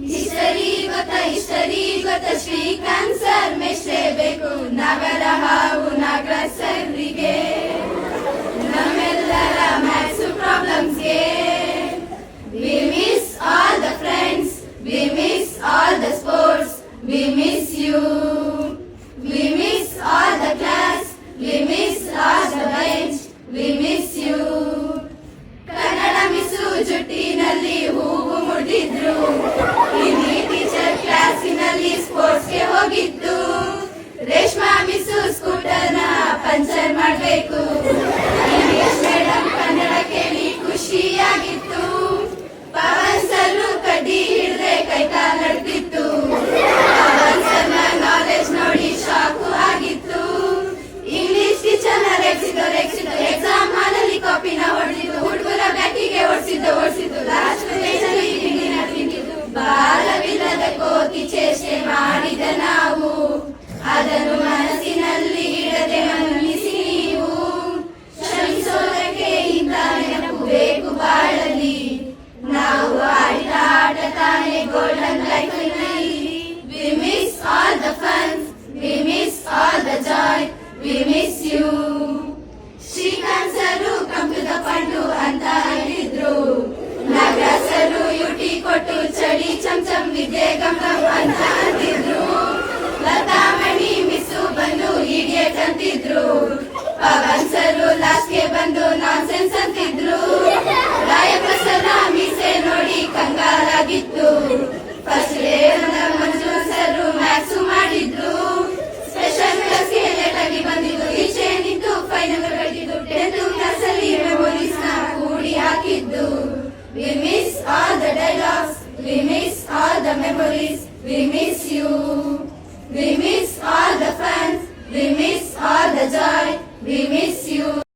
History ಗೊತ್ತ Srikanth sir ಮೆಚ್ಚಲೇಬೇಕು ನಗರ ಹಾವು ನಾಗರಾಜ್ ಸರ್ರಿಗೆ ನಮ್ಮೆಲ್ಲರ maths ಪ್ರಾಬ್ಲಮ್ಸ್ಗೆ we miss all the friends, we miss all the sports, we miss you, we miss all the class, we miss all the bench, we miss you. Kannada miss ಜುಟ್ಟಿನಲ್ಲಿ ಹೂವು ಮುಡಿದ್ರು, Hindi teacher ಕ್ಲಾಸಿನಲ್ಲಿ ಸ್ಪೋರ್ಟ್ಸ್ಗೆ ಹೋಗಿದ್ದು, Reshma miss ಸ್ಕೂಟರ್ನ puncture ಮಾಡಬೇಕು, English madam Kannada ಕೇಳಿ ಖುಷಿಯಾಗಿತ್ತು, ಪವನ್ ಸರ್ರು ಕಡ್ಡಿ ಹಿಡಿದ್ರೆ ಕೈಕಾಲ್ ನಡ್ತಿತ್ತು, ಪವನ್ ಸರ್ನ ನಾಲೆಜ್ ನೋಡಿ ಶಾಕು ಆಗಿತ್ತು, ಇಂಗ್ಲಿಷ್ ಟೀಚರ್ನ ರೆಕ್ಸಿದ್ದು ಎಕ್ಸಾಮ್ ಹಾಲಲ್ಲಿ ಕಾಪಿನ ಹೊಡೆದಿದ್ದು, ಹುಡುಗರ ಬ್ಯಾಕಿಗೆ ಓಡಿಸಿದ್ದು ಲಾಸ್ಟ್ ಪೇಜಲ್ಲಿ ತಿಂದಿದ್ದು, ಬಾಲವಿಲ್ಲದ ಕೋತಿ ಚೇಷ್ಟೆ ಮಾಡಿದ ನಾವು ಅದನ್ನು ಮನಸ್ಸಿನಲ್ಲಿ ಇಡದೆ ಮನ್ನಿಸಿ ನೀವು, ಶ್ರಮಿಸೋದಕ್ಕೆ ಇಂಥ ನೆನಪು ಬೇಕು ಬಾಳಲಿ, ನಾವು ಆಡಿದ ಆಟ ತಾನೇ golden ಲೈಫ್ನಲ್ಲಿ. We miss all the fun, we miss all the joy, we miss you. Srikanth sir come to the point ಅಂತ ಹೇಳಿದ್ರು, ನಾಗರಾಜ್ ಸರು ಯುಟಿ ಕೊಟ್ಟು ಚಳಿ ಚಮ್ ವಿದ್ಯೆ ಗಮ್ ಅಂತ ಅಂತಿದ್ರು, ಲತಾಮಣಿ ಮಿಸ್ಸು ಬಂದು ಇಡಿಯಟ್ ಅಂತಿದ್ರು, ಪವನ್ ಸರು ಲಾಸ್ಟ್ಗೆ ಬಂದು ನಾನ್ಸೆನ್ಸ್ ಅಂತಿದ್ರು, ರಾಯಪ್ಪ ಸರ ಮೀಸೆ ನೋಡಿ ಕಂಗಾಲಾಗಿತ್ತು, ಫಸ್ಟ್ ಡೇ ಮಂಜು ಸರು ಮ್ಯಾಥ್ಸ್ ಮಾಡಿದ್ರು, ಸ್ಪೆಷಲ್ ಕ್ಲಾಸ್ಗೆ ಲೇಟ್ ಆಗಿ ಬಂದಿದ್ದು, ಈಚೆ ನಿಂತು ಫೈನಲ್ ಕಟ್ಟಿದ್ದು, 10th ಕ್ಲಾಸ್ ಅಲ್ಲಿ ಮೆಮೊರೀಸ್ ನ ಕೂಡಿ ಹಾಕಿದ್ದು. We miss all the dialogues, we miss all the memories, we miss you, we miss all the fun, we miss all the joy, we miss